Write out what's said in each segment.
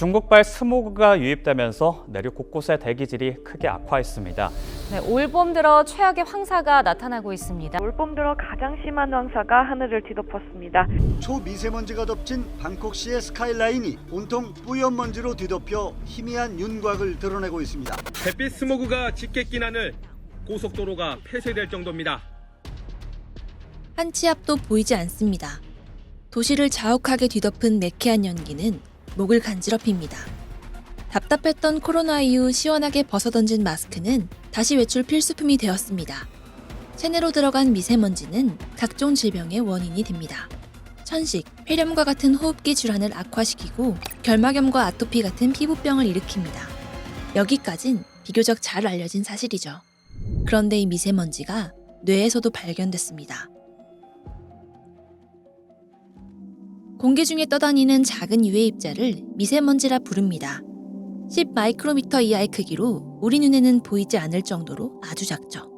중국발 스모그가 유입되면서 내륙 곳곳의 대기질이 크게 악화했습니다. 네, 올봄 들어 최악의 황사가 나타나고 있습니다. 올봄 들어 가장 심한 황사가 하늘을 뒤덮었습니다. 초미세먼지가 덮친 방콕시의 스카이라인이 온통 뿌연 먼지로 뒤덮여 희미한 윤곽을 드러내고 있습니다. 햇빛 스모그가 짙게 낀 하늘, 고속도로가 폐쇄될 정도입니다. 한 치 앞도 보이지 않습니다. 도시를 자욱하게 뒤덮은 매캐한 연기는 목을 간지럽힙니다. 답답했던 코로나 이후 시원하게 벗어던진 마스크는 다시 외출 필수품이 되었습니다. 체내로 들어간 미세먼지는 각종 질병의 원인이 됩니다. 천식, 폐렴과 같은 호흡기 질환을 악화시키고 결막염과 아토피 같은 피부병을 일으킵니다. 여기까진 비교적 잘 알려진 사실이죠. 그런데 이 미세먼지가 뇌에서도 발견됐습니다. 공기 중에 떠다니는 작은 유해 입자를 미세먼지라 부릅니다. 10 마이크로미터 이하의 크기로 우리 눈에는 보이지 않을 정도로 아주 작죠.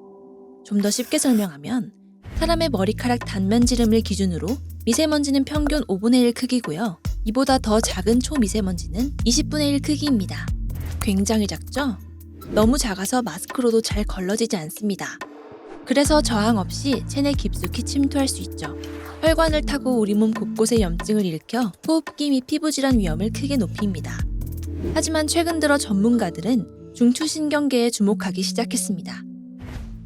좀 더 쉽게 설명하면 사람의 머리카락 단면지름을 기준으로 미세먼지는 평균 5분의 1 크기고요. 이보다 더 작은 초미세먼지는 20분의 1 크기입니다. 굉장히 작죠? 너무 작아서 마스크로도 잘 걸러지지 않습니다. 그래서 저항 없이 체내 깊숙이 침투할 수 있죠. 혈관을 타고 우리 몸 곳곳에 염증을 일으켜 호흡기 및 피부질환 위험을 크게 높입니다. 하지만 최근 들어 전문가들은 중추신경계에 주목하기 시작했습니다.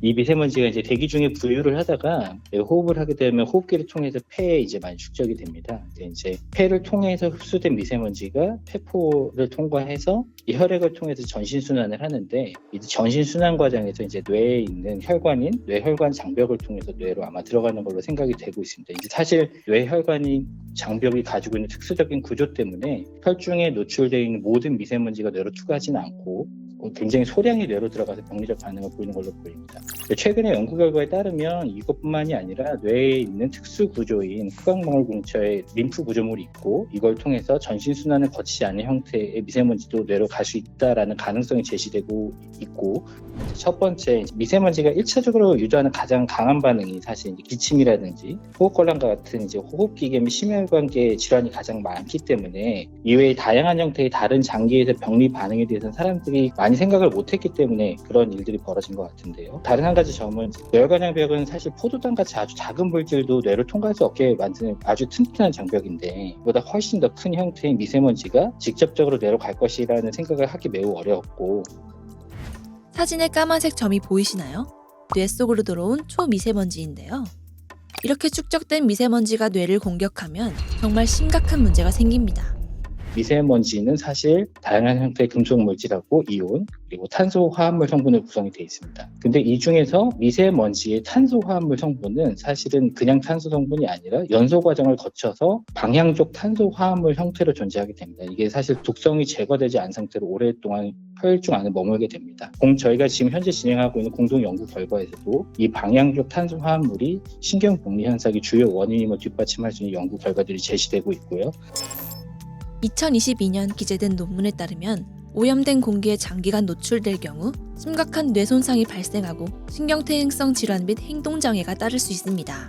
이 미세먼지가 이제 대기 중에 부유를 하다가 호흡을 하게 되면 호흡기를 통해서 폐에 이제 많이 축적이 됩니다. 이제 폐를 통해서 흡수된 미세먼지가 폐포를 통과해서 이 혈액을 통해서 전신 순환을 하는데, 이 전신 순환 과정에서 이제 뇌에 있는 혈관인 뇌혈관 장벽을 통해서 뇌로 아마 들어가는 걸로 생각이 되고 있습니다. 이제 사실 뇌혈관이 장벽이 가지고 있는 특수적인 구조 때문에 혈중에 노출되어 있는 모든 미세먼지가 뇌로 투과하지는 않고 굉장히 소량의 뇌로 들어가서 병리적 반응을 보이는 걸로 보입니다. 최근의 연구 결과에 따르면 이것뿐만이 아니라 뇌에 있는 특수 구조인 후각망울 근처에 림프 구조물이 있고, 이걸 통해서 전신 순환을 거치지 않은 형태의 미세먼지도 뇌로 갈 수 있다라는 가능성이 제시되고 있고, 첫 번째 미세먼지가 1차적으로 유도하는 가장 강한 반응이 사실 이제 기침이라든지 호흡곤란과 같은 이제 호흡기계 및 심혈관계 질환이 가장 많기 때문에, 이외에 다양한 형태의 다른 장기에서 병리 반응에 대해서는 사람들이 많이 생각을 못했기 때문에 그런 일들이 벌어진 것 같은데요. 다른 한 가지 점은 뇌혈관 장벽은 사실 포도당 같이 아주 작은 물질도 뇌를 통과할 수 없게 만드는 아주 튼튼한 장벽인데, 이보다 훨씬 더 큰 형태의 미세먼지가 직접적으로 뇌로 갈 것이라는 생각을 하기 매우 어려웠고. 사진에 까만색 점이 보이시나요? 뇌 속으로 들어온 초미세먼지인데요. 이렇게 축적된 미세먼지가 뇌를 공격하면 정말 심각한 문제가 생깁니다. 미세먼지는 사실 다양한 형태의 금속 물질하고 이온, 그리고 탄소 화합물 성분으로 구성이 되어 있습니다. 근데 이 중에서 미세먼지의 탄소 화합물 성분은 사실은 그냥 탄소 성분이 아니라 연소 과정을 거쳐서 방향족 탄소 화합물 형태로 존재하게 됩니다. 이게 사실 독성이 제거되지 않은 상태로 오랫동안 혈중 안에 머물게 됩니다. 저희가 지금 현재 진행하고 있는 공동 연구 결과에서도 이 방향족 탄소 화합물이 신경 병리 현상의 주요 원인임을 뒷받침할 수 있는 연구 결과들이 제시되고 있고요. 2022년 기재된 논문에 따르면 오염된 공기에 장기간 노출될 경우 심각한 뇌 손상이 발생하고 신경퇴행성 질환 및 행동장애가 따를 수 있습니다.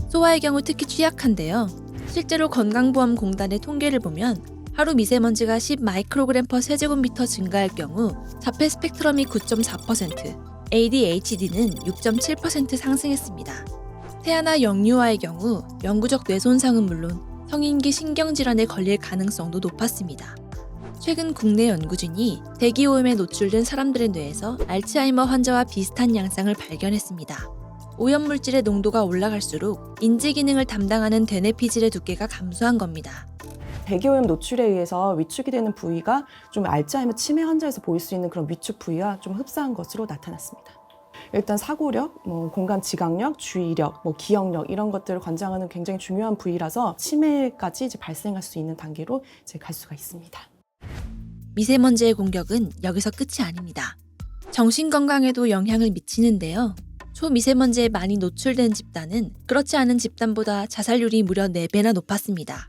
소아의 경우 특히 취약한데요. 실제로 건강보험공단의 통계를 보면 하루 미세먼지가 10 마이크로그램 per 세제곱미터 증가할 경우 자폐 스펙트럼이 9.4%, ADHD는 6.7% 상승했습니다. 태아나 영유아의 경우 영구적 뇌 손상은 물론 성인기 신경질환에 걸릴 가능성도 높았습니다. 최근 국내 연구진이 대기오염에 노출된 사람들의 뇌에서 알츠하이머 환자와 비슷한 양상을 발견했습니다. 오염물질의 농도가 올라갈수록 인지 기능을 담당하는 대뇌피질의 두께가 감소한 겁니다. 대기오염 노출에 의해서 위축이 되는 부위가 좀 알츠하이머 치매 환자에서 보일 수 있는 그런 위축 부위와 좀 흡사한 것으로 나타났습니다. 일단 사고력, 공간 지각력, 주의력, 기억력 이런 것들을 관장하는 굉장히 중요한 부위라서 치매까지 이제 발생할 수 있는 단계로 이제 갈 수가 있습니다. 미세먼지의 공격은 여기서 끝이 아닙니다. 정신건강에도 영향을 미치는데요. 초미세먼지에 많이 노출된 집단은 그렇지 않은 집단보다 자살률이 무려 4배나 높았습니다.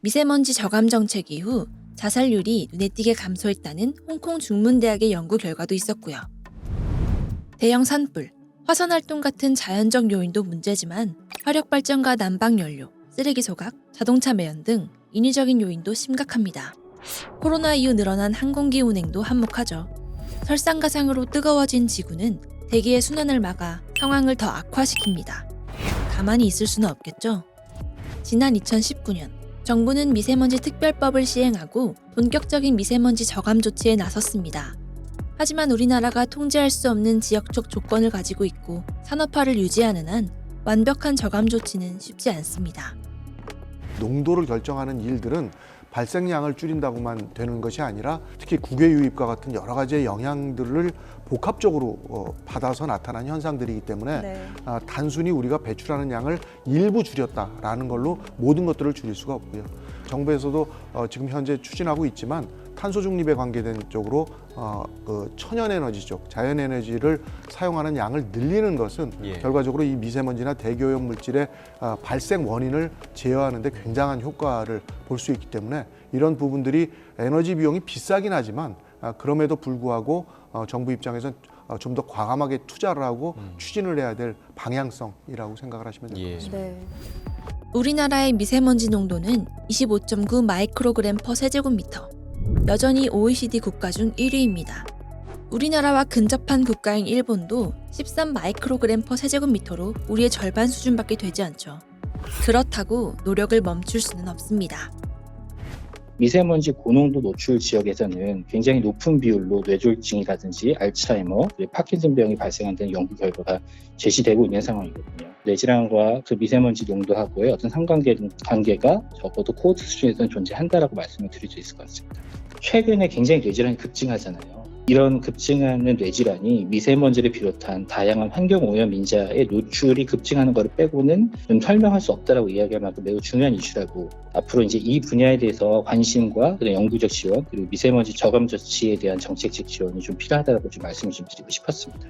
미세먼지 저감 정책 이후 자살률이 눈에 띄게 감소했다는 홍콩 중문대학의 연구 결과도 있었고요. 대형 산불, 화산활동 같은 자연적 요인도 문제지만 화력발전과 난방연료, 쓰레기 소각, 자동차 매연 등 인위적인 요인도 심각합니다. 코로나 이후 늘어난 항공기 운행도 한몫하죠. 설상가상으로 뜨거워진 지구는 대기의 순환을 막아 상황을 더 악화시킵니다. 가만히 있을 수는 없겠죠. 지난 2019년 정부는 미세먼지 특별법을 시행하고 본격적인 미세먼지 저감 조치에 나섰습니다. 하지만 우리나라가 통제할 수 없는 지역적 조건을 가지고 있고 산업화를 유지하는 한 완벽한 저감 조치는 쉽지 않습니다. 농도를 결정하는 일들은 발생량을 줄인다고만 되는 것이 아니라 특히 국외 유입과 같은 여러 가지의 영향들을 복합적으로 받아서 나타난 현상들이기 때문에 단순히 우리가 배출하는 양을 일부 줄였다라는 걸로 모든 것들을 줄일 수가 없고요. 정부에서도 지금 현재 추진하고 있지만 탄소 중립에 관계된 쪽으로 그 천연에너지 쪽, 자연에너지를 사용하는 양을 늘리는 것은 결과적으로 이 미세먼지나 대기오염 물질의 발생 원인을 제어하는 데 굉장한 효과를 볼 수 있기 때문에 이런 부분들이 에너지 비용이 비싸긴 하지만 그럼에도 불구하고 정부 입장에서는 좀 더 과감하게 투자를 하고 추진을 해야 될 방향성이라고 생각을 하시면 될 것 같습니다. 우리나라의 미세먼지 농도는 25.9 마이크로그램 퍼 세제곱미터. 여전히 OECD 국가 중 1위입니다. 우리나라와 근접한 국가인 일본도 13 마이크로그램 퍼 세제곱미터로 우리의 절반 수준밖에 되지 않죠. 그렇다고 노력을 멈출 수는 없습니다. 미세먼지 고농도 노출 지역에서는 굉장히 높은 비율로 뇌졸중이라든지 알츠하이머, 그리고 파킨슨병이 발생한다는 연구 결과가 제시되고 있는 상황이거든요. 뇌질환과 그 미세먼지 농도하고의 어떤 상관계가 적어도 코호트 수준에서는 존재한다라고 말씀을 드릴 수 있을 것 같습니다. 최근에 굉장히 뇌질환이 급증하잖아요. 이런 급증하는 뇌질환이 미세먼지를 비롯한 다양한 환경오염 인자의 노출이 급증하는 것을 빼고는 좀 설명할 수 없다라고 이야기할 만큼 매우 중요한 이슈라고, 앞으로 이제 이 분야에 대해서 관심과 그런 연구적 지원, 그리고 미세먼지 저감 조치에 대한 정책적 지원이 좀 필요하다고 좀 말씀을 좀 드리고 싶었습니다.